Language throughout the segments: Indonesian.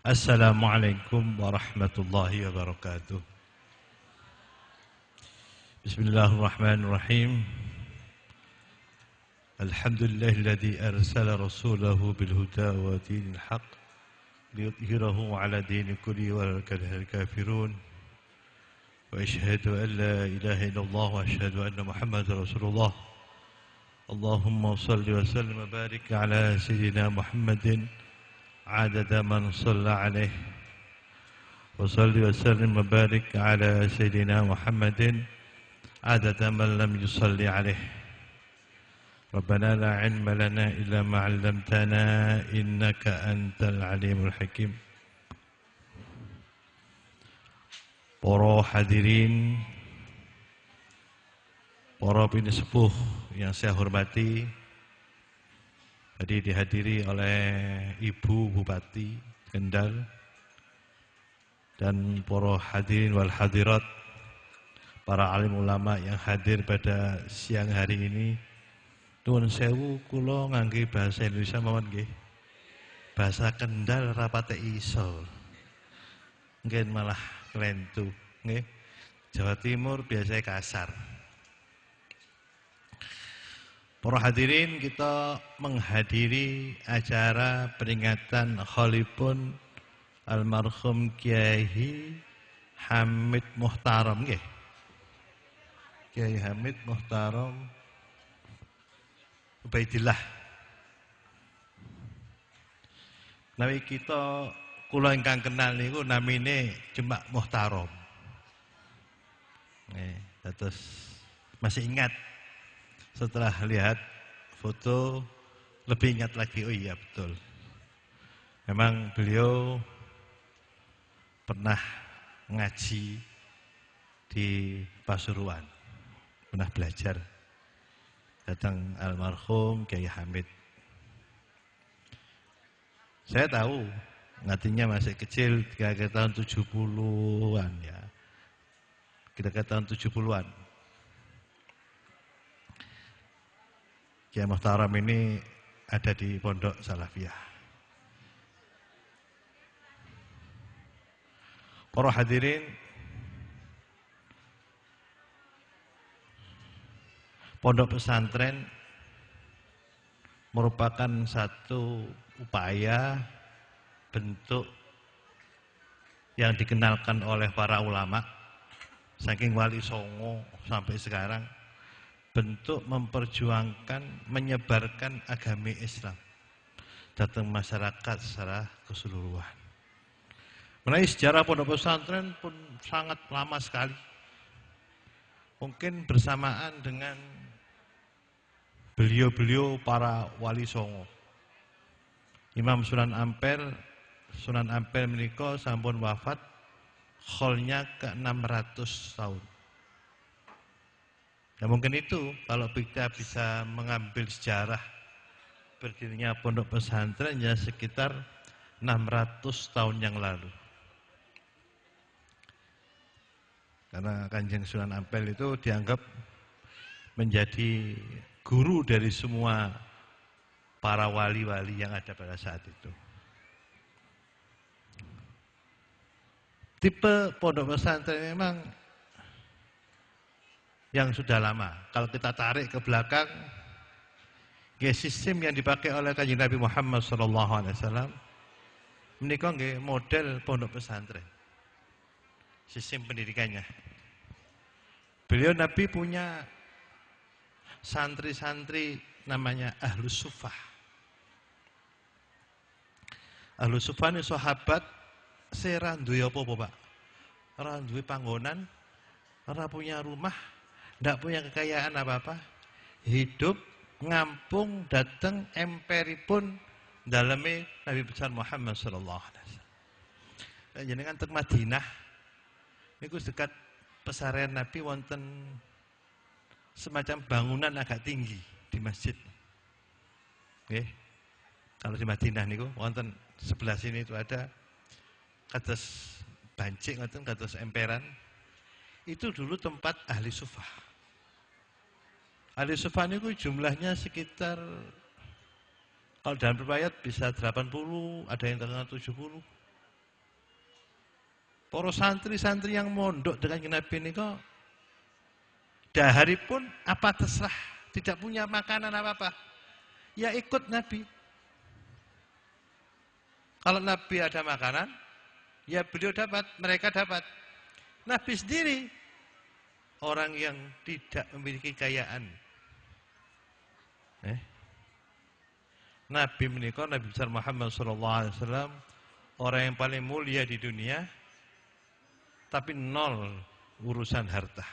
Assalamualaikum warahmatullahi wabarakatuh. Bismillahirrahmanirrahim. Alhamdulillahilladzi arsala rasulahu bilhuda wa dinil haq liyudhhirahu ala dini kulli walau karihal kafirun. Wa asyhadu an la ilaha illallah wa asyhadu anna Muhammadar Rasulullah. Allahumma shalli wa sallim wa barik ala sayyidina Muhammadin عدد من صلى عليه وصل وسلم وبارك على سيدنا محمد عدد من لم يصلي عليه ربنا لا علم لنا إلا ما علمتنا إنك أنت العليم الحكيم. Para hadirin, para pinisepuh yang saya hormati, tadi dihadiri oleh Ibu Bupati Kendal dan para hadirin wal hadirat, para alim ulama yang hadir pada siang hari ini. Nuwun sewu kula ngangge bahasa Indonesia mawon nggih. Bahasa Kendal rapate iso. Nggih malah klentu nggih. Jawa Timur biasanya kasar. Para hadirin, kita menghadiri acara peringatan kholipun almarhum Kiai Hamid Muhtaram nggih. Kiai Hamid Muhtaram Ubaidillah. Nawi kita kula ingkang kenal niku namine cuma Muhtaram. Nggih, terus masih ingat. Setelah lihat foto lebih ingat lagi, oh iya betul. Memang beliau pernah ngaji di Pasuruan, pernah belajar. Datang almarhum Kiai Hamid. Saya tahu ngatinya masih kecil, kira-kira tahun 70-an ya. Kira-kira tahun 70-an. Kiai Muhtaram ini ada di Pondok Salafiyah. Para hadirin, pondok pesantren merupakan satu upaya bentuk yang dikenalkan oleh para ulama saking Wali Songo sampai sekarang, bentuk memperjuangkan, menyebarkan agama Islam datang masyarakat secara keseluruhan. Mengenai sejarah pondok pesantren pun sangat lama sekali. Mungkin bersamaan dengan beliau-beliau para wali songo. Imam Sunan Ampel menika sampun wafat kholnya ke 600 tahun. Ya mungkin itu kalau kita bisa mengambil sejarah berdirinya pondok pesantren ya sekitar 600 tahun yang lalu. Karena Kanjeng Sunan Ampel itu dianggap menjadi guru dari semua para wali-wali yang ada pada saat itu. Tipe pondok pesantren memang yang sudah lama. Kalau kita tarik ke belakang, ya sistem yang dipakai oleh Kanjeng Nabi Muhammad SAW, menika nggih model pondok pesantren. Sistem pendidikannya. Beliau Nabi punya santri-santri namanya Ahlus Suffah. Ahlus Suffah ini sahabat sera duwe apa-apa, Pak? Ora duwe panggonan, ora punya rumah, ndak punya kekayaan apa-apa, hidup ngampung dateng emperipun daleme Nabi besar Muhammad sallallahu alaihi wasallam. Jenengan teng Madinah niku dekat pesarian Nabi wonten semacam bangunan agak tinggi di masjid. Nggih. Kalau di Madinah niku wonten sebelah sini itu ada kados bancik ngoten kados emperan. Itu dulu tempat ahli sufah. Ahli sufah niku jumlahnya sekitar, kalau dalam riwayat bisa 80, ada yang terkenal 70. Para santri-santri yang mondok dengan Nabi ini kok dahari pun apa terserah, tidak punya makanan apa-apa. Ya ikut Nabi. Kalau Nabi ada makanan, ya beliau dapat, mereka dapat. Nabi sendiri orang yang tidak memiliki kekayaan. Nabi menikah, Nabi besar Muhammad SAW, orang yang paling mulia di dunia, tapi nol urusan harta.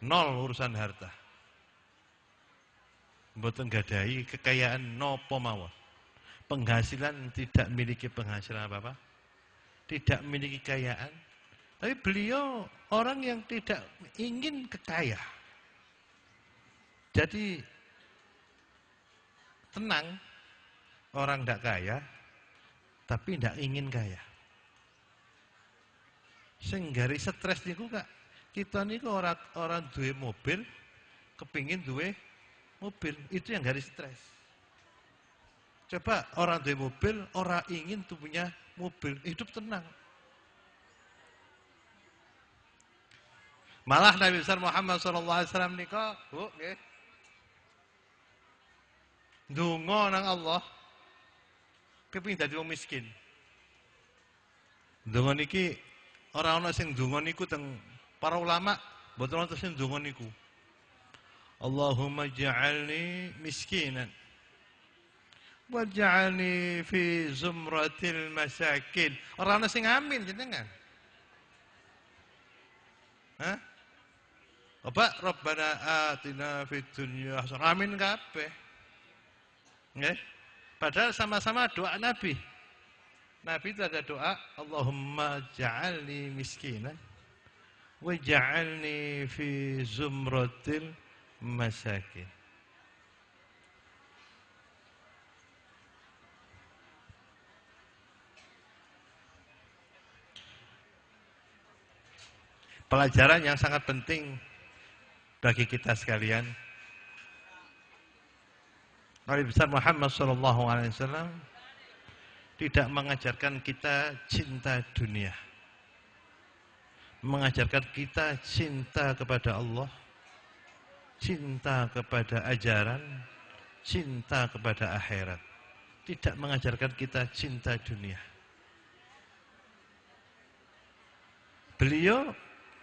Nol urusan harta. Mboten gadai kekayaan nopo mawon. Penghasilan tidak memiliki penghasilan apa-apa. Tidak memiliki kekayaan. Tapi beliau orang yang tidak ingin kekaya. Jadi tenang, orang tidak kaya, tapi tidak ingin kaya. Senggari stres niku Kak. Kita niku orang duwe mobil, kepingin duwe mobil, itu yang garis stres. Coba orang duwe mobil, orang ingin tuh punya mobil, hidup tenang. Malah Nabi besar Muhammad SAW nika, Bu, nggih. Ndonga nang Allah kepengin dadi wong miskin. Ndonga niki ora ana sing ndonga niku teng para ulama, mboten wonten sing ndonga niku. Allahumma ja'alni miskinan waj'alni fi zumratil masakin. Ora ana sing amin jenengan. Hah? Apa Rabbana atina fid dunya hasanah. Amin kabeh. Nggih. Padahal sama-sama doa Nabi. Nabi itu ada doa, Allahumma ja'alni miskinan wa ja'alni fi zumratil masakin. Pelajaran yang sangat penting bagi kita sekalian. Nabi besar Muhammad SAW tidak mengajarkan kita cinta dunia. Mengajarkan kita cinta kepada Allah, cinta kepada ajaran, cinta kepada akhirat. Tidak mengajarkan kita cinta dunia. Beliau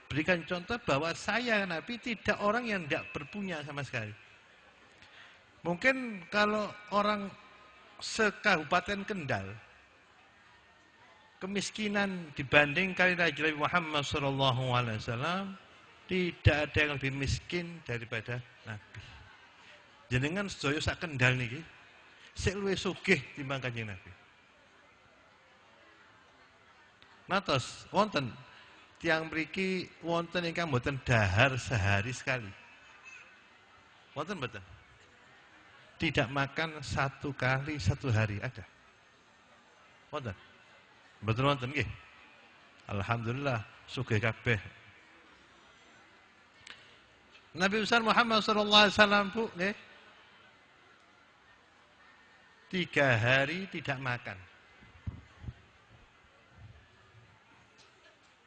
berikan contoh bahwa saya Nabi tidak orang yang tidak berpunya sama sekali. Mungkin kalau orang sekabupaten Kendal, kemiskinan dibanding kali Nabi Muhammad SAW, tidak ada yang lebih miskin daripada Nabi. Jenengan sedaya sak Kendal niki, sik luwih sugih timbang Kanjeng Nabi. Natos wonten tiyang mriki wonten ingkang mboten dahar sehari sekali. Wonten mboten? Tidak makan 1 kali 1 hari ada. Wonten? Mboten wonten nggih. Alhamdulillah sugih kabeh. Nabi besar Muhammad SAW Bu nggih. 3 hari tidak makan.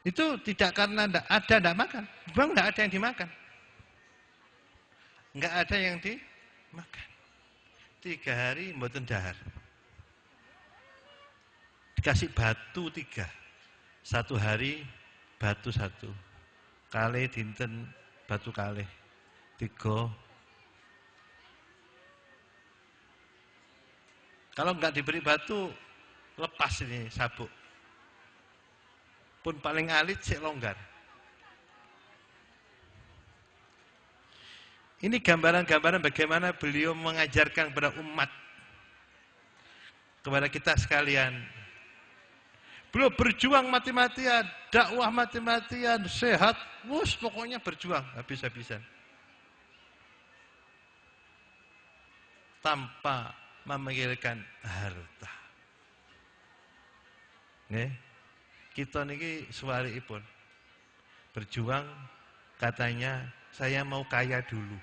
Itu tidak karena tidak makan. Memang tidak ada yang dimakan. Enggak ada yang dimakan. 3 hari mboten dahar. Dikasih batu 3. 1 hari batu 1. Kalih dinten batu kalih 3. Kalau enggak diberi batu, lepas ini sabuk. Pun paling alit sik longgar. Ini gambaran-gambaran bagaimana beliau mengajarkan kepada umat, kepada kita sekalian. Beliau berjuang mati-matian, dakwah mati-matian, sehat, pokoknya berjuang habis-habisan. Tanpa memikirkan harta. Nih, kita niki suwaripun berjuang, katanya saya mau kaya dulu.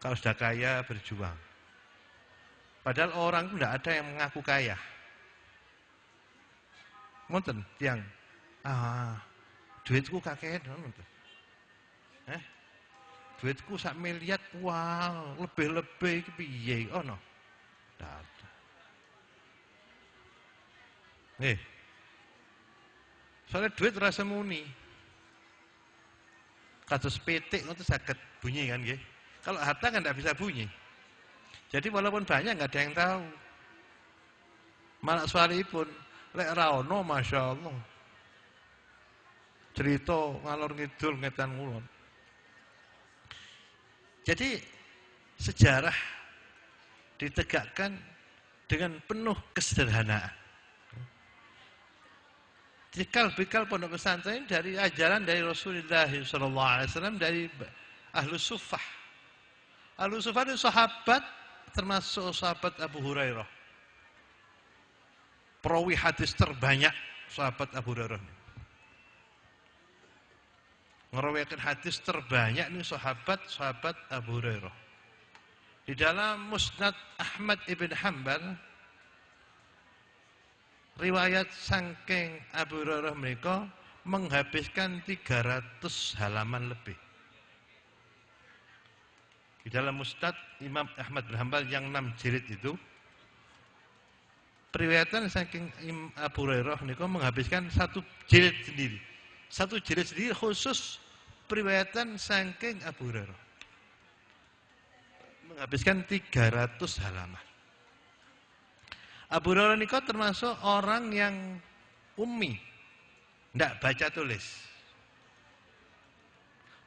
Kalau sudah kaya berjuang. Padahal orang itu tidak ada yang mengaku kaya. Ngoten tiang. Duitku kakean ngoten. Duitku sak miliar, wah, lebih-lebih iki piye ono. Ndak ada. Soalnya duit rasa muni. Kados petik ngoten saged bunyi kan nggih. Kalau harta kan tidak bisa bunyi. Jadi walaupun banyak nggak ada yang tahu. Malah suaripun lek ra ono masyaallah. Cerita ngalor ngidul ngetan ngulon. Jadi sejarah ditegakkan dengan penuh kesederhanaan. Cikal-bikal pondok pesantren dari ajaran dari Rasulullah SAW dari Ahlus Suffah. Ahlus Suffah itu sahabat termasuk sahabat Abu Hurairah. Perawi hadis terbanyak sahabat Abu Hurairah. Ngerawikan hadis terbanyak nih sahabat Abu Hurairah. Di dalam Musnad Ahmad ibn Hanbal riwayat saking Abu Hurairah mereka menghabiskan 300 halaman lebih. Di dalam Musnad Imam Ahmad bin Hanbal yang 6 jilid itu periwayatan saking Abu Hurairah mereka menghabiskan 1 jilid sendiri. 1 jilid sendiri khusus periwayatan saking Abu Hurairah. Menghabiskan 300 halaman. Abu Hurairah ini termasuk orang yang ummi, tidak baca tulis.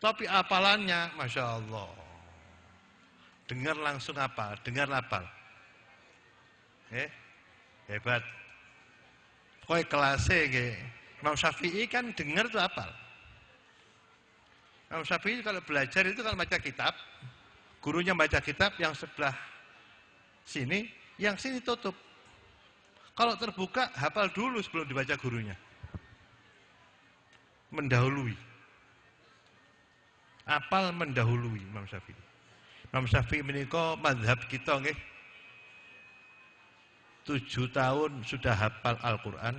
Tapi apalannya, Masya Allah. Dengar langsung apal, dengar apal. Hebat. Pokoknya kelasnya, Imam Syafi'i kan dengar tuh apal. Imam Syafi'i kalau belajar itu kalau baca kitab, gurunya baca kitab yang sebelah sini, yang sini tutup. Kalau terbuka, hafal dulu sebelum dibaca gurunya. Mendahului. Apal mendahului Imam Syafi'i. Imam Syafi'i menika mazhab kita nggih. 7 tahun sudah hafal Al-Quran.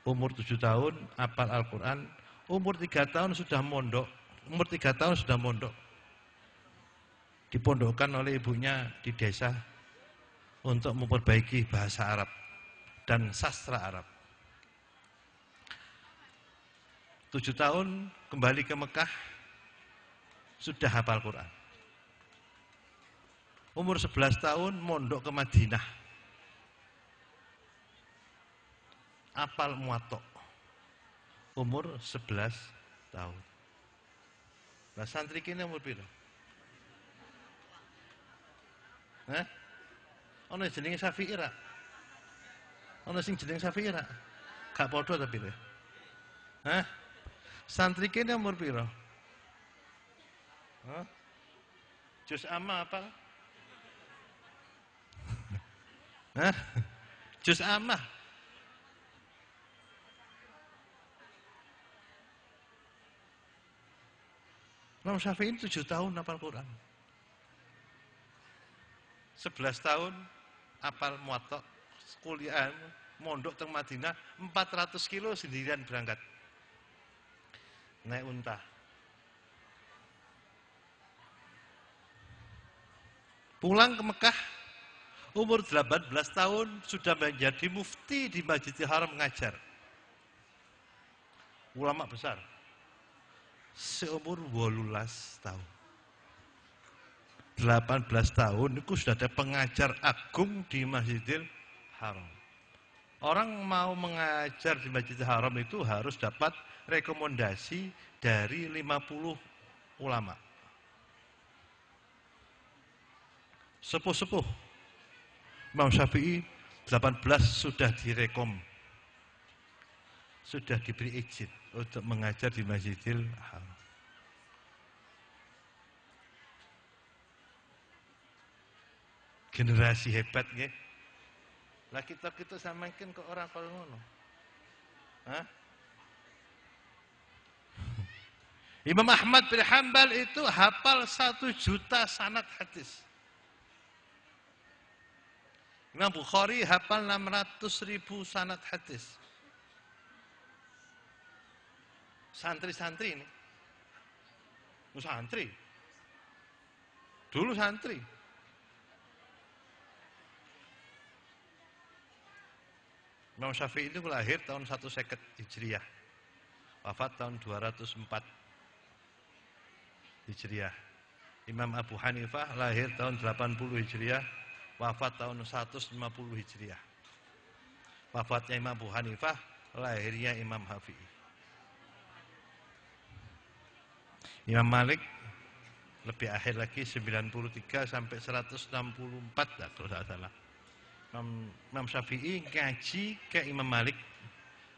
Umur 7 tahun hafal Al-Quran. Umur 3 tahun sudah mondok. Umur 3 tahun sudah mondok. Dipondokkan oleh ibunya di desa untuk memperbaiki bahasa Arab dan sastra Arab. 7 tahun kembali ke Mekah sudah hafal Quran. Umur 11 tahun mondok ke Madinah. Hafal Muwatta. Umur 11 tahun. Lah santri kene umur piro? Ana jenenge Syafi'i ra? Ana sing jenenge Syafi'i ra? Gak padha tapi lho. Santri kene umur piro? Juz amma apa? Juz amma. Imam Syafi'i 7 tahun hafal Quran. 11 tahun hafal Muwatta, kuliah mondok teng Madinah 400 kilo sendirian berangkat. Naik unta. Pulang ke Mekah umur 18 tahun sudah menjadi mufti di Masjidil Haram mengajar. Ulama besar. Seumur 18 tahun. 18 tahun itu sudah ada pengajar agung di Masjidil Haram. Orang mau mengajar di Masjidil Haram itu harus dapat rekomendasi dari 50 ulama. Sepuh-sepuh. Imam Syafi'i 18 sudah direkom. Sudah diberi izin untuk mengajar di Masjidil Haram. Generasi hebat nggih. Lah kita samakan ke orang kalau ngono. Imam Ahmad bin Hanbal itu hafal 1 juta sanad hadis. Imam Bukhari hafal 600.000 sanad hadis. Santri-santri ini. Santri. Dulu santri. Imam Syafi'i itu lahir tahun 150 Hijriah. Wafat tahun 204 Hijriah. Imam Abu Hanifah lahir tahun 80 Hijriah. Wafat tahun 150 Hijriah. Wafatnya Imam Abu Hanifah, lahirnya Imam Syafi'i. Imam Malik lebih akhir lagi 93 sampai 164 lah kalau tidak salah. Imam Syafi'i ngaji ke Imam Malik,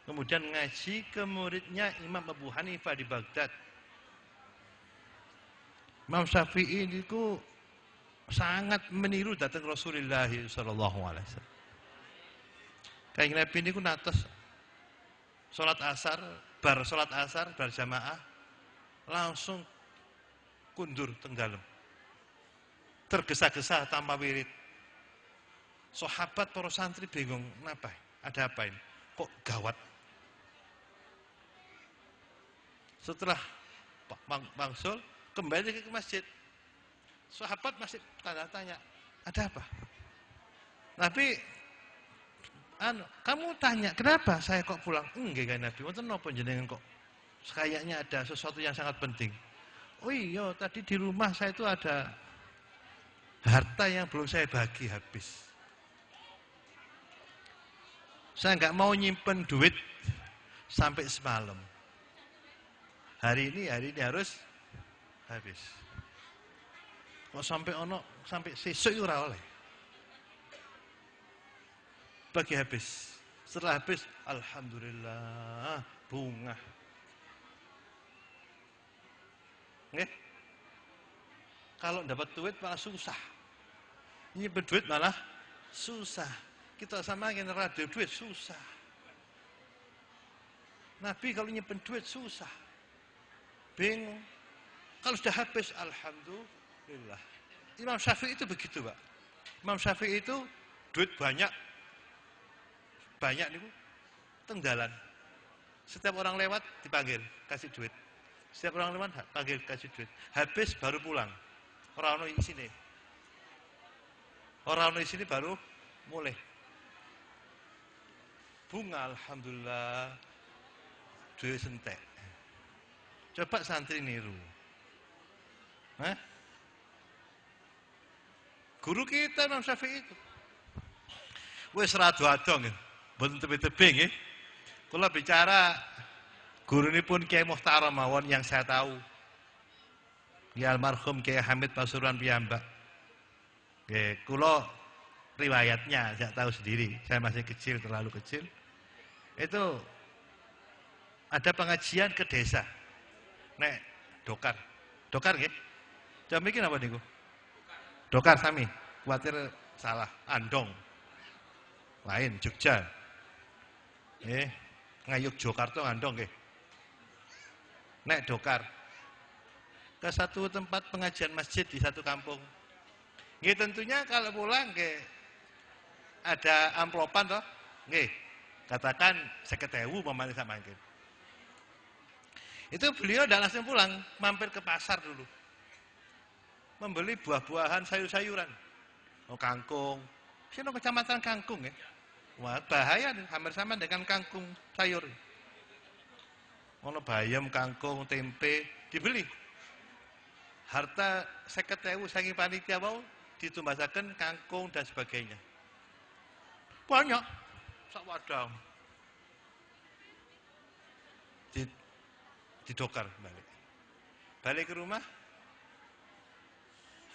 kemudian ngaji ke muridnya Imam Abu Hanifah di Baghdad. Imam Syafi'i itu sangat meniru datang Rasulullah sallallahu alaihi wasallam. Kayak Nabi ini ku natos salat asar, bar jamaah langsung kundur tenggelam. Tergesa-gesa tanpa wirid. Sahabat para santri bingung, kenapa? Ada apa ini? Kok gawat? Setelah bangsul kembali ke masjid. Sahabat masih tanda tanya, ada apa? Nabi, kamu tanya, kenapa saya kok pulang? Enggak kan Nabi, wonten napa jenengan kok? Kayaknya ada sesuatu yang sangat penting. Oh iya, tadi di rumah saya itu ada harta yang belum saya bagi habis. Saya nggak mau nyimpen duit sampai semalam. Hari ini harus habis. Kok sampai sesuk itu ora oleh. Bagi habis. Setelah habis, alhamdulillah, bunga. Nggih. Kalau dapat duit malah susah. Nyimpen duit malah susah. Kita sama yang radio duit susah. Nabi kalau nyimpen duit susah. Bingung. Kalau sudah habis, alhamdulillah. Imam Syafi'i itu begitu, Pak. Imam Syafi'i itu duit banyak nih, tenggalan. Setiap orang lewat dipanggil, kasih duit. Setiap orang lewat panggil, kasih duit. Habis baru pulang. Orang di sini. Orang di sini baru mulai. Bunga, alhamdulillah, duit sentek. Coba santri niru. Guru kita Imam Syafi'i itu. Wis rada adong, mboten tebih-tebih nggih. Kula bicara guru ini pun Kiai Muhtaram mawon yang saya tahu. Ya almarhum Kiai Hamid Pasuruan piyambak. Nggih, kula riwayatnya saya tahu sendiri. Saya masih kecil, terlalu kecil. Itu ada pengajian ke desa. Nek dokar. Dokar nggih. Jam iki napa niku? Dokar sami. Kuwatir salah. Andong. Lain Jogja. Ngayuk Jogarta ngandong nggih. Nek dokar. Ke satu tempat pengajian masjid di satu kampung. Nggih tentunya kalau pulang nggih ada amplopan toh? Nggih. Katakan 50.000 pamane sak mangke. Itu beliau tidak langsung pulang, mampir ke pasar dulu. Membeli buah-buahan, sayur-sayuran. Oh, kangkung. Sini kecamatan Kangkung ya. Wah, bahaya nih, hampir sama dengan kangkung sayur. Ono bayam, kangkung, tempe dibeli. Harta 50.000 saking panitia wau ditumbasaken kangkung dan sebagainya. Banyak sak wadah. Didokar balik. Balik ke rumah.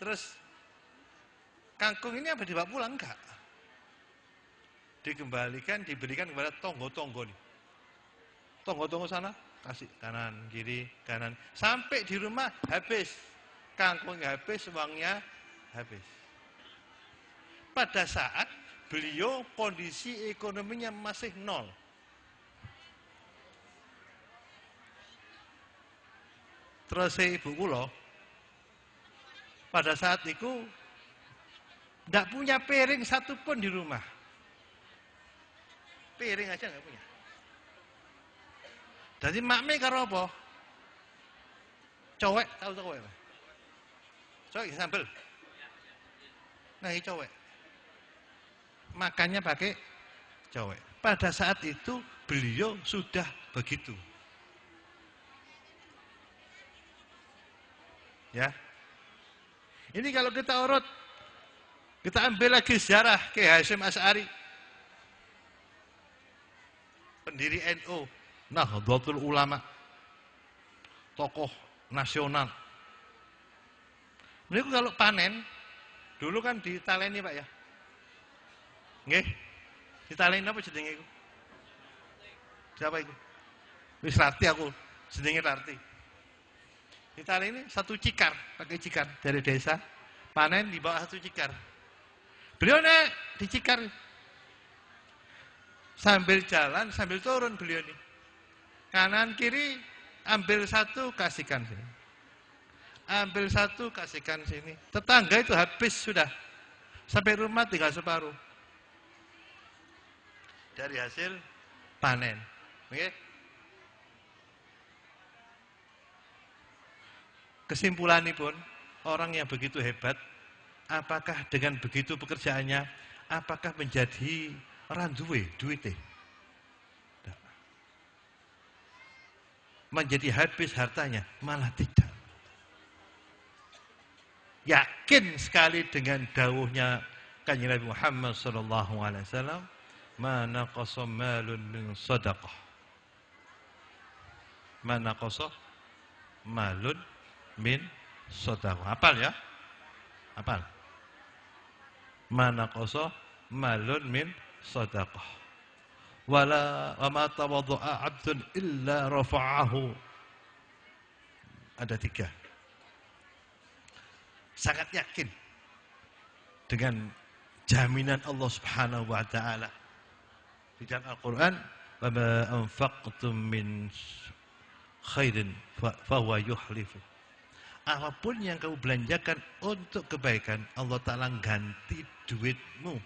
Terus kangkung ini apa dibawa pulang enggak? Dikembalikan, diberikan kepada tonggo-tonggo nih. Tonggo-tonggo sana kasih kanan, kiri, kanan. Sampai di rumah habis. Kangkungnya habis, uangnya habis. Pada saat beliau kondisi ekonominya masih nol. Terus ibu kula pada saat itu Tidak punya piring satupun di rumah. Piring aja nggak punya. Jadi makme karo apa? Cowek, tahu cowek? Cowek sambel. Nah, ini cowek. Makannya pakai cowek. Pada saat itu beliau sudah begitu. Ya. Ini kalau kita urut, kita ambil lagi sejarah Kiai Hasyim Asy'ari. Pendiri NU, Nahdlatul Ulama, tokoh nasional. Ini kalau panen, dulu kan ditaleni Pak ya. Nggih. Ditaleni apa jenenge iku? Siapa itu? Wis Rarti aku, jenenge Rarti. Ditaleni satu cikar, pakai cikar dari desa. Panen di bawah satu cikar. Beliau nek di cikar sambil jalan, sambil turun beliau nih. Kanan kiri ambil satu kasihkan sini. Ambil satu kasihkan sini. Tetangga itu habis sudah. Sampai rumah tinggal separuh. Dari hasil panen. Oke? Kesimpulannya pun orang yang begitu hebat, apakah dengan begitu pekerjaannya, apakah menjadi randuwe duitnya? Menjadi habis hartanya? Malah tidak. Yakin sekali dengan dawuhnya Kanjeng Nabi Muhammad SAW, ma naqasa malun min sadaqah. Ma naqasa malun min sadaqah. Hafal ya? Hafal. Ma naqasa malun min sadaqah. Wala wa ma tawadda'a 'abdun illa rafa'ahu. Ada 3. Sangat yakin dengan jaminan Allah Subhanahu wa taala. Di dalam Al-Qur'an, "Wa ma anfaqtum min khairin fa huwa yukhlifu." Apapun yang kamu belanjakan untuk kebaikan, Allah Ta'ala ganti duitmu.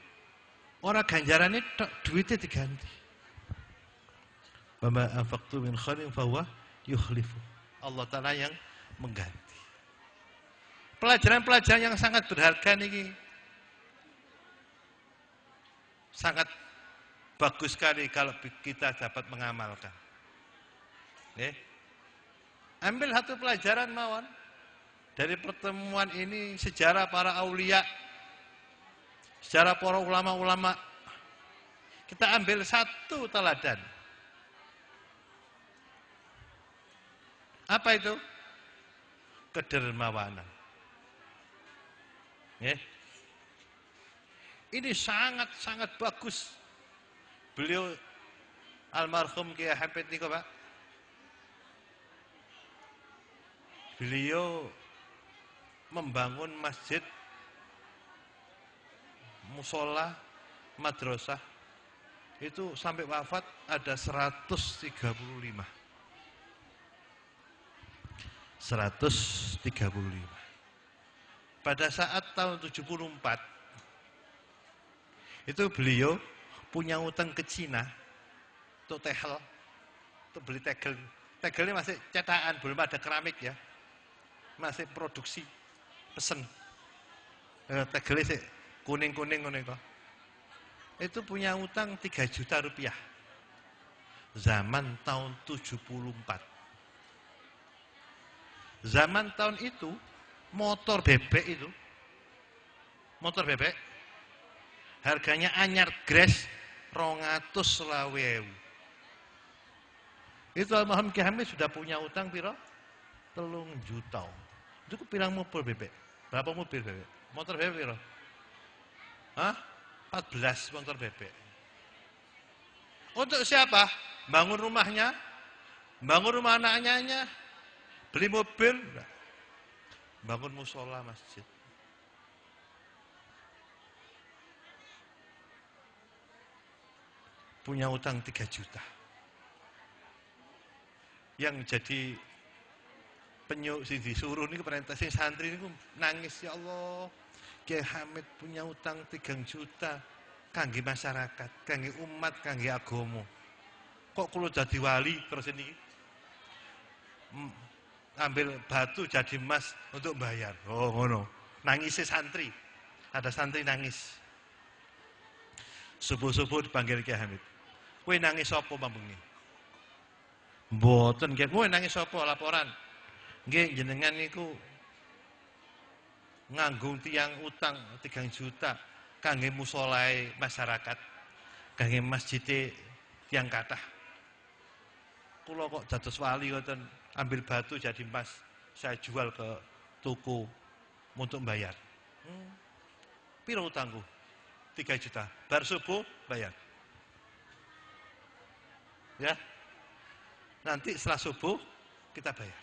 Orang ganjarannya duitnya diganti. "Wa ma anfaqtum min khairin fa huwa yukhlifu." Allah Ta'ala yang mengganti. Pelajaran-pelajaran yang sangat berharga ini sangat bagus sekali kalau kita dapat mengamalkan. Ambil satu pelajaran mawon dari pertemuan ini, sejarah para aulia, sejarah para ulama-ulama. Kita ambil satu teladan. Apa itu? Kedermawanan. Ini sangat-sangat bagus. Beliau almarhum Kiai Hafid niku Pak. Beliau membangun masjid, musola, madrasah. Itu sampai wafat ada 135. 135. Pada saat tahun 74 itu beliau punya utang ke Cina untuk tegel, untuk beli tegel. Tegelnya masih cetakan, belum ada keramik ya, masih produksi pesen. Tegelnya sih kuning-kuning kok. Itu punya utang 3 juta rupiah. Zaman tahun 74. Zaman tahun itu motor bebek harganya anyar gres 220.000. Itu almarhum Ki Hamid sudah punya utang piro? 3 juta. Itu pirang mobil bebek? Berapa mobil bebek? Motor bebek piro? 14 motor bebek. Untuk siapa? Bangun rumahnya, bangun rumah anaknya, beli mobil, bangun musola masjid. Punya utang 3 juta. Yang jadi disuruh ini perintah santri ini nangis, ya Allah. Kiai Hamid punya utang 3 juta kangge masyarakat, kangge umat, kangge agama. Kok kula jadi wali terus ini ambil batu jadi emas untuk bayar. Oh ngono. Nangisi santri. Ada santri nangis. Subuh-subuh dipanggil Kiai Hamid. Kowe nangis apa mambengi? Mboten nggih, kowe nangis apa laporan? Nggih jenengan niku nganggung tiang utang 3 juta kangge musolae masyarakat, kangge masjid tiang kathah. Kula kok dados wali ngoten, ambil batu jadi emas, saya jual ke toko untuk bayar. Piro utangku? 3 juta. Bar subuh bayar. Ya. Nanti setelah subuh kita bayar.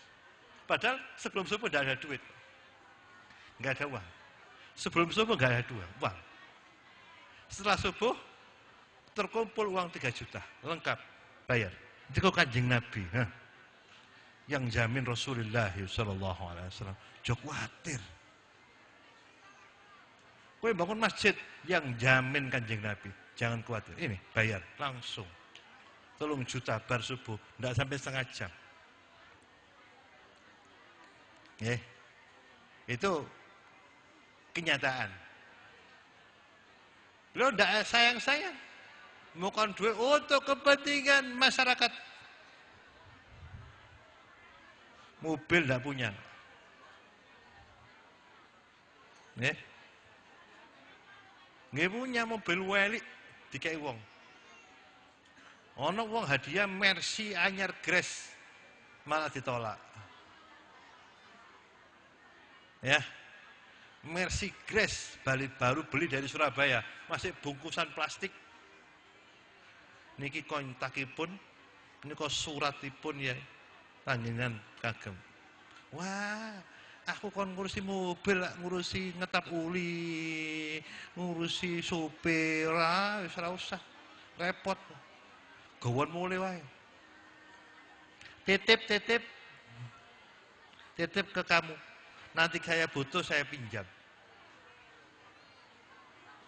Padahal sebelum subuh tidak ada duit. Enggak ada uang. Sebelum subuh enggak ada uang. Setelah subuh terkumpul uang 3 juta, lengkap, bayar. Itu kok Kanjeng Nabi, yang jamin Rasulullah sallallahu alaihi wasallam. Jok khawatir. Kowe bangun masjid yang jamin Kanjeng Nabi, jangan khawatir. Ini bayar langsung. 3 juta bar subuh, enggak sampai setengah jam. Itu kenyataan. Lo tidak sayang-sayang. Bukan duit untuk kepentingan masyarakat. Mobil tidak punya. Nggak punya mobil weli dikai wong. Ono wong hadiah Mercy anyar Grace malah ditolak. Ya. Mercy Grace baru beli dari Surabaya, masih bungkusan plastik. Niki kontakipun, niko suratipun ya, panjenengan kagem. Wah, aku kon ngurusi mobil, ngurusi ngetap uli, ngurusi sopir, wis ora usah repot. Gawon mulai wae. Titip ke kamu. Nanti saya butuh saya pinjam.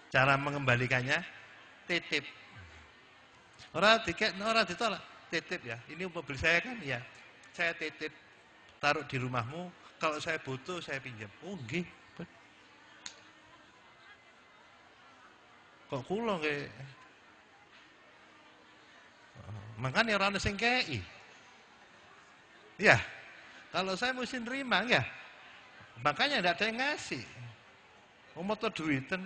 Cara mengembalikannya titip. Orang ditolak, titip ya. Ini mobil saya kan ya. Saya titip, taruh di rumahmu. Kalau saya butuh saya pinjam. Oh nggih. Kok kula nggih. Makanya orang sing kei. Ya. Kalau saya mesti nerima ya. Makanya tidak ada yang ngasih. Motor duiten.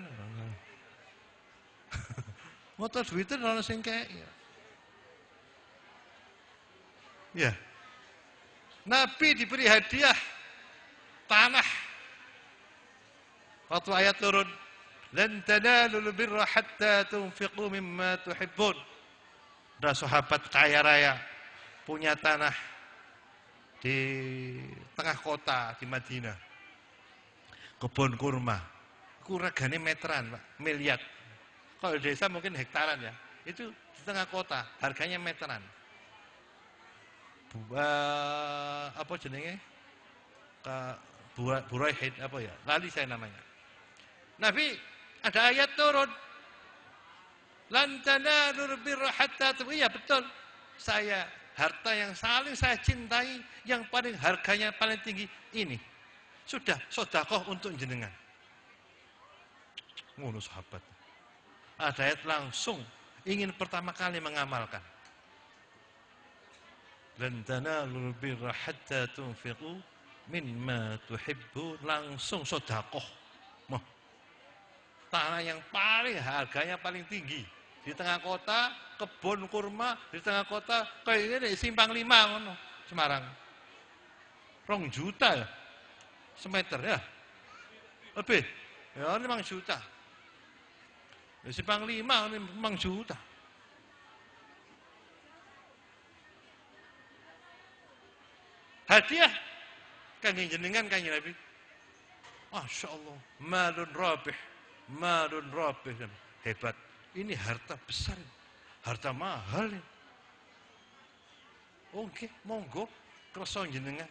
Motor duiten orang sing kei. Ya. Nabi diberi hadiah tanah. Waktu ayat turun, "Lan tanalul birra hatta tunfiqu mimma tuhibbun." Ada sahabat kaya raya punya tanah di tengah kota di Madinah. Kebun kurma. Itu regane meteran, Pak, miliar. Kalau di desa mungkin hektaran ya. Itu di tengah kota, harganya meteran. Apa jenenge? Buraihid apa ya? Lali saya namanya. Nabi ada ayat turun. Lan tanalul birra hatta iya betul. Saya harta yang saling saya cintai, yang paling harganya paling tinggi ini. Sudah sedekah untuk jenengan. Ngono sahabat. Ada ayat langsung ingin pertama kali mengamalkan. Lan tanalul birra hatta tunfiqu mimma tuhibbu, langsung sedekah. Tanah yang paling harganya paling tinggi di tengah kota, kebun kurma di tengah kota, kayak ini Simpang 5 ngono, Semarang. 2 juta ya. Semeter ya. Lebih. Ya 5 juta. Di Simpang 5 ini 5 juta. Hadiah kangge jenengan kanjeng Nabi. Masya Allah, malun rabih. Malun rabih, hebat. Ini harta besar, harta mahal. Oke, monggo kersa jenengan.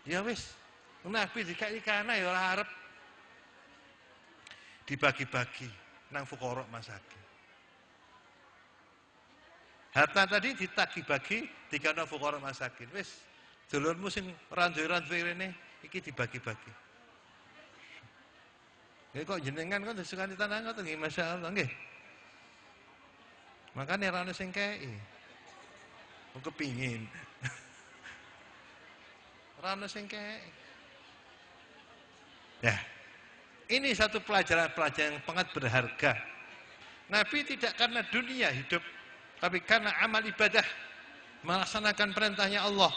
Ya wis, Nabi dikai kana ya ora arep. dibagi-bagi nang fuqara masakin. Harta tadi ditagi-bagi dikana fuqara masakin. Wis, dulurmu sing randuwe-randuwe rene iki dibagi-bagi. Nggih kok jenengan kok disukani tanah ngoten nggih masyaallah nggih. Makane ora ono sing kei. Kok kepingin. Ora ono sing kei. Ya. Ini satu pelajaran-pelajaran yang sangat berharga. Nabi tidak karena dunia hidup, tapi karena amal ibadah, melaksanakan perintahnya Allah.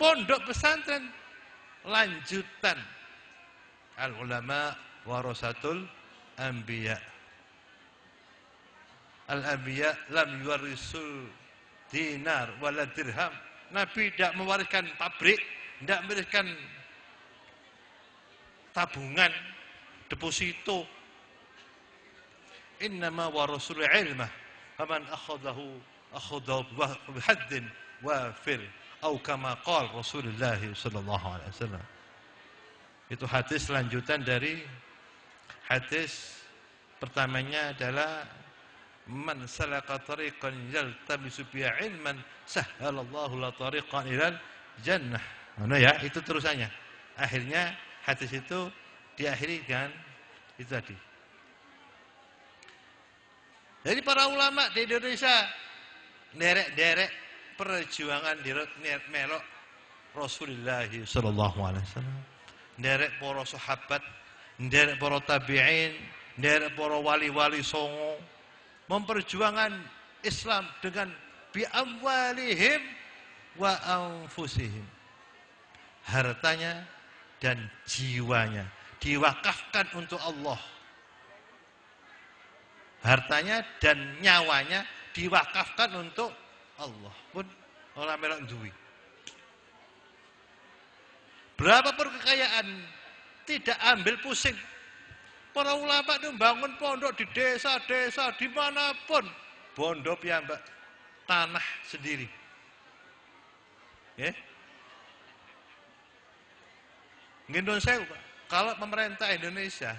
Pondok pesantren lanjutan. Al-ulama warasatul anbiya. Al-anbiya lam yuwarisul dinar wala dirham. Nabi tidak mewariskan pabrik, tidak mewariskan tabungan, deposito. Innama warasul ilmah. Faman akhadahu bihaddin wafir. Atau kama qala Rasulullah sallallahu alaihi wasallam. Itu hadis lanjutan dari hadis pertamanya adalah man salaka tariqan yaltamisu bihi ilman sahhalallahu la tariqan ilal jannah. Mana ya? Itu terusannya. Akhirnya hadis itu diakhiri dengan itu tadi. Jadi para ulama di Indonesia derek perjuangan melok Rasulullah sallallahu alaihi wasallam. Derek para sahabat, derek para tabi'in, derek para wali-wali songo memperjuangkan Islam dengan bi amwalihim wa anfusihim. Hartanya dan jiwanya diwakafkan untuk Allah. Hartanya dan nyawanya diwakafkan untuk Allah. Pun ora melok duwi. Berapapun kekayaan tidak ambil pusing. Para ulama itu bangun pondok di desa-desa dimanapun, bondo piyambak tanah sendiri. Ya. Indonesia, kalau pemerintah Indonesia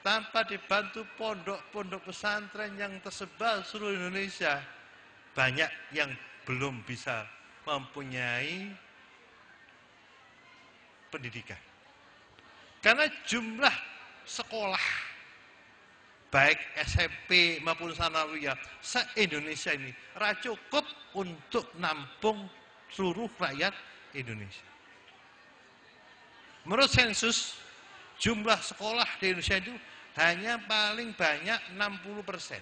tanpa dibantu pondok-pondok pesantren yang tersebar seluruh Indonesia, banyak yang belum bisa mempunyai pendidikan. Karena jumlah sekolah baik SMP maupun sanawiyah se-Indonesia ini cukup untuk nampung seluruh rakyat Indonesia. Menurut sensus jumlah sekolah di Indonesia itu hanya paling banyak 60%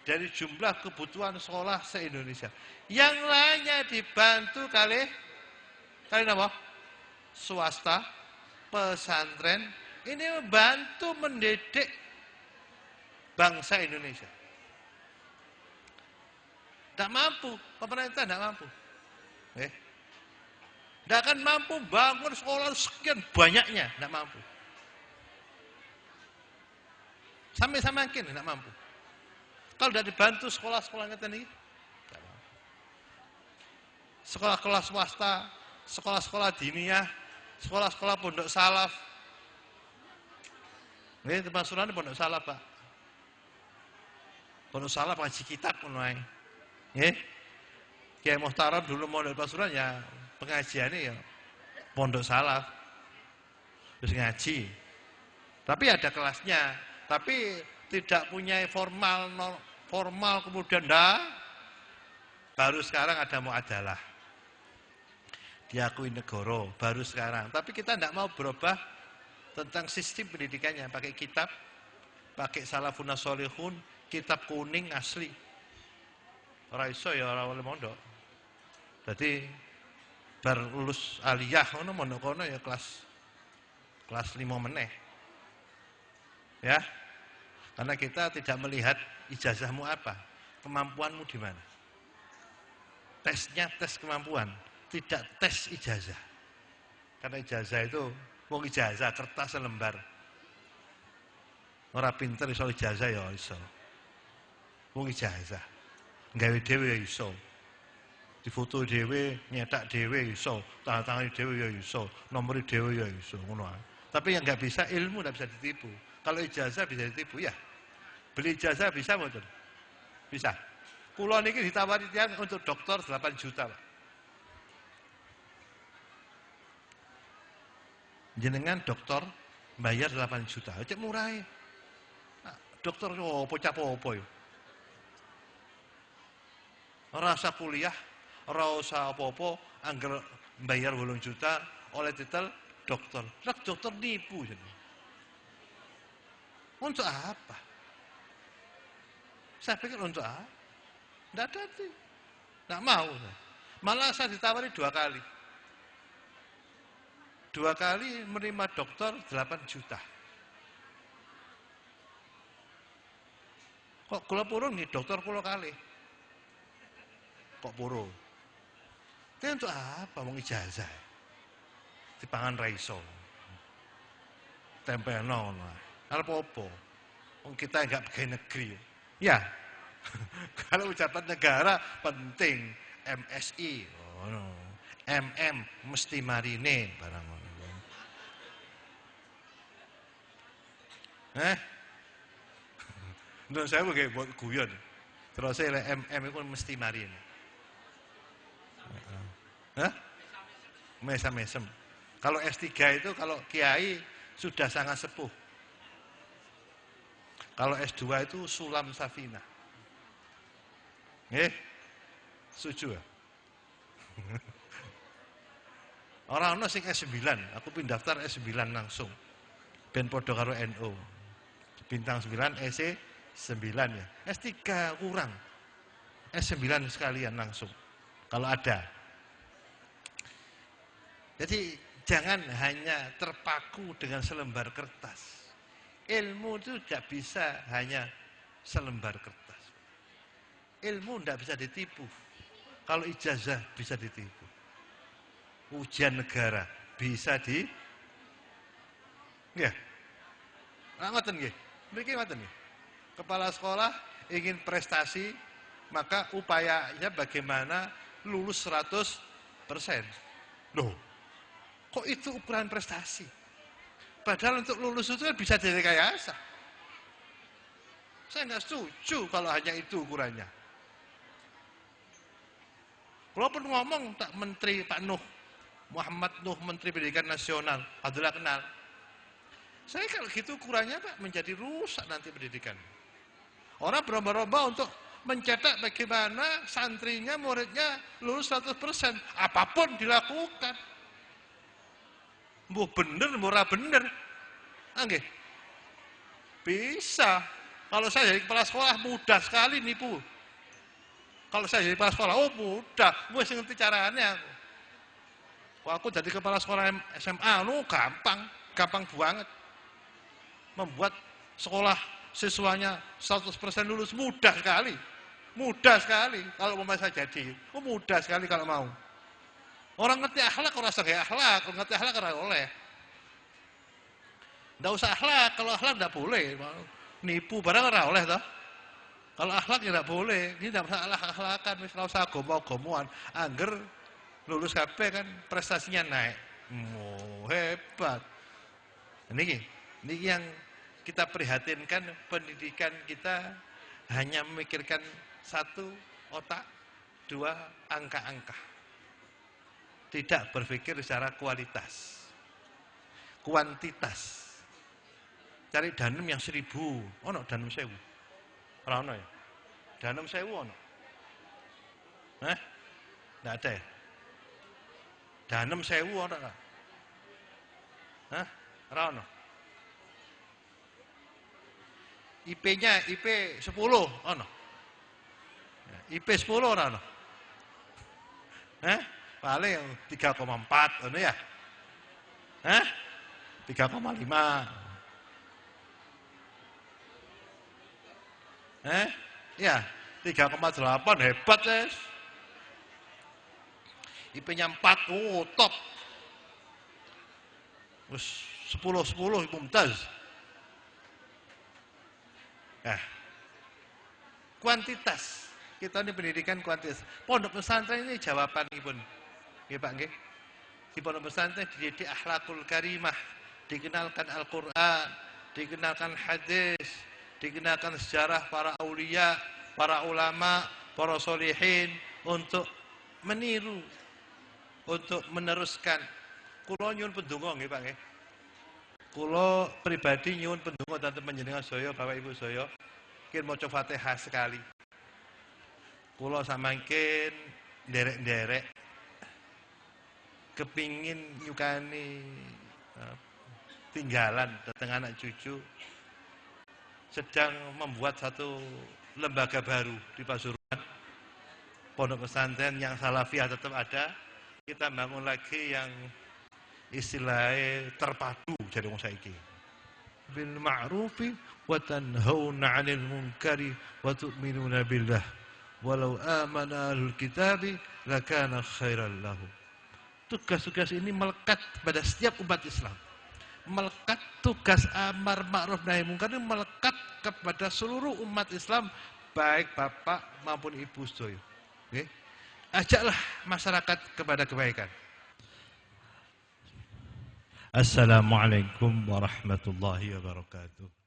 dari jumlah kebutuhan sekolah se-Indonesia. Yang lainnya dibantu kali apa? Swasta, pesantren, ini membantu mendidik bangsa Indonesia. Tidak mampu, pemerintah tidak mampu. Tidak akan mampu bangun sekolah sekian banyaknya, tidak mampu. Sampai makin tidak mampu. Kalau tidak dibantu sekolah-sekolah ini, tidak mampu. Sekolah-sekolah swasta, sekolah-sekolah diniyah, sekolah-sekolah pondok salaf. Ini tempat surane pondok salaf, Pak. Pondok salaf ngaji kitab ngono ae. Nggih. Kiai Muhtaram dulu mondok Pasuruan ya pengajiannya ya pondok salaf. Terus ngaji. Tapi ada kelasnya, tapi tidak punya formal kemudian baru sekarang ada muadalah. Diakui negara baru sekarang. Tapi kita tidak mau berubah tentang sistem pendidikannya, pakai kitab, pakai salafun sholihun, kitab kuning asli. Ora iso ya ora oleh mondok. Jadi bar lulus aliyah ngono mondok kono ya kelas 5 meneh. Ya. Karena kita tidak melihat ijazahmu apa, kemampuanmu di mana. Tesnya tes kemampuan, tidak tes ijazah. Karena ijazah itu wong ijazah kertas selembar. Ora pinter iso ijazah ya iso. Wong ijazah. Gawe dhewe ya iso. Difoto dhewe, nyetak dhewe iso, tangan-tangan dhewe ya iso, nomor dhewe ya iso, ngono ae. Tapi yang enggak bisa ilmu enggak bisa ditipu. Kalau ijazah bisa ditipu ya. Beli ijazah bisa mboten? Bisa. Kula niki ditawari tiyang untuk doktor 8 juta, Pak. Jenengan dokter bayar 8 juta, cek murah. Nah, dokter opo capo-opo yo. Ora usah kuliah, ora usah apa-apa, angger bayar 8 juta oleh titel dokter. Lah dokter nipu jeneng. Untuk apa? Saya pikir untuk apa? Tidak ada sih. Tidak mau. Malah saya ditawari 2 kali. 2 kali menerima dokter 8 juta. Kok kula purun nih dokter kula kali. Kok purun? Itu untuk apa? Mau ijazah. Dipangan raiso. Tempelno. Apa-apa. Kita enggak pegawai negeri. Ya. Kalau ucapan negara penting. MSI. Oh, no. MM mesti marine barang ngono. Nun saya kayak buat guyon. Terus saya MM itu mesti marine. Hah? Mesem-mesem. Kalau S3 itu kalau kiai sudah sangat sepuh. Kalau S2 itu sulam safina. Setuju ya? Orang ono sing S9, aku pindah daftar S9 langsung. Ben podo karo NU. Bintang 9 SC 9 ya. S3 kurang. S9 sekalian langsung. Kalau ada. Jadi jangan hanya terpaku dengan selembar kertas. Ilmu itu tidak bisa hanya selembar kertas. Ilmu tidak bisa ditipu. Kalau ijazah bisa ditipu. Ujian negara bisa nggih. Ngoten nggih. Mriki ngoten nggih. Kepala sekolah ingin prestasi, maka upayanya bagaimana lulus 100%. Loh, kok itu ukuran prestasi? Padahal untuk lulus itu bisa jadi rekayasa. Saya nggak setuju kalau hanya itu ukurannya. Walaupun ngomong tak Menteri Pak Nuh, Muhammad Nuh, Menteri Pendidikan Nasional, Abdullah kenal. Saya kalau gitu ukurannya Pak menjadi rusak nanti pendidikan. Orang berlomba-lomba untuk mencetak bagaimana santrinya, muridnya lulus 100%. Apapun dilakukan. Mbuh bener, murah bener. Nggih. Bisa. Kalau saya jadi kepala sekolah mudah sekali nipu. Kalau saya jadi kepala sekolah, oh mudah. Wis ngerti caranya. Kalau aku jadi kepala sekolah SMA, gampang. Gampang banget. Membuat sekolah siswanya 100% lulus mudah sekali. Mudah sekali kalau mau saya jadi. Oh mudah sekali kalau mau. Orang ngerti akhlak, orang rasa gaya akhlak. Orang ngerti akhlak, orang oleh. Nggak usah akhlak, kalau akhlak nggak boleh. Nipu barang orang oleh toh. Kalau akhlak ya nggak boleh. Ini nggak usah akhlakan, misalnya usah gomo-gomoan. Angger lulus KP kan prestasinya naik. Hebat. Ini yang kita prihatinkan, pendidikan kita hanya memikirkan satu otak, dua angka-angka. Tidak berpikir secara kualitas, kuantitas. Cari danem yang 1000, ono danem 1000. Ora ono ya? Danem 1000 ono. Enggak ada ya? Danem 1000 ono enggak? Ora ono. IP-nya IP 10 ono. IP 10 ora ono. Paling 3,4 ono ya. 3,5. Ya, 3,8 hebat guys. IP-nya 4, top. Terus 10 mumtaz. Kuantitas. Kita ini pendidikan kuantitas. Pondok pesantren ini jawaban pun. Nggih Pak nggih. Di pondok pesantren dididik akhlakul karimah, dikenalkan Al-Qur'an, dikenalkan hadis, dikenalkan sejarah para aulia, para ulama, para solihin untuk meniru, untuk meneruskan. Kula nyuwun pendonga nggih Pak nggih. Kula pribadi nyuwun pendonga dhateng panjenengan saya, Bapak Ibu saya, kira maca Fatihah sekali. Kula samangkin nderek-nderek kepingin nyukani tinggalan datang anak cucu, sedang membuat satu lembaga baru di Pasuruan, pondok pesantren yang salafiyah tetap ada. Kita bangun lagi yang istilahnya terpadu jadi wong saiki. Bil ma'rufi wa tanhauna 'anil munkari wa tu'minuna billah. Walau amana ahlul kitabi lakana khairan lahum. Tugas-tugas ini melekat pada setiap umat Islam. Melekat tugas amar ma'ruf nahi munkar ini melekat kepada seluruh umat Islam, baik bapak maupun ibu sedaya. Okay? Ajaklah masyarakat kepada kebaikan. Assalamualaikum warahmatullahi wabarakatuh.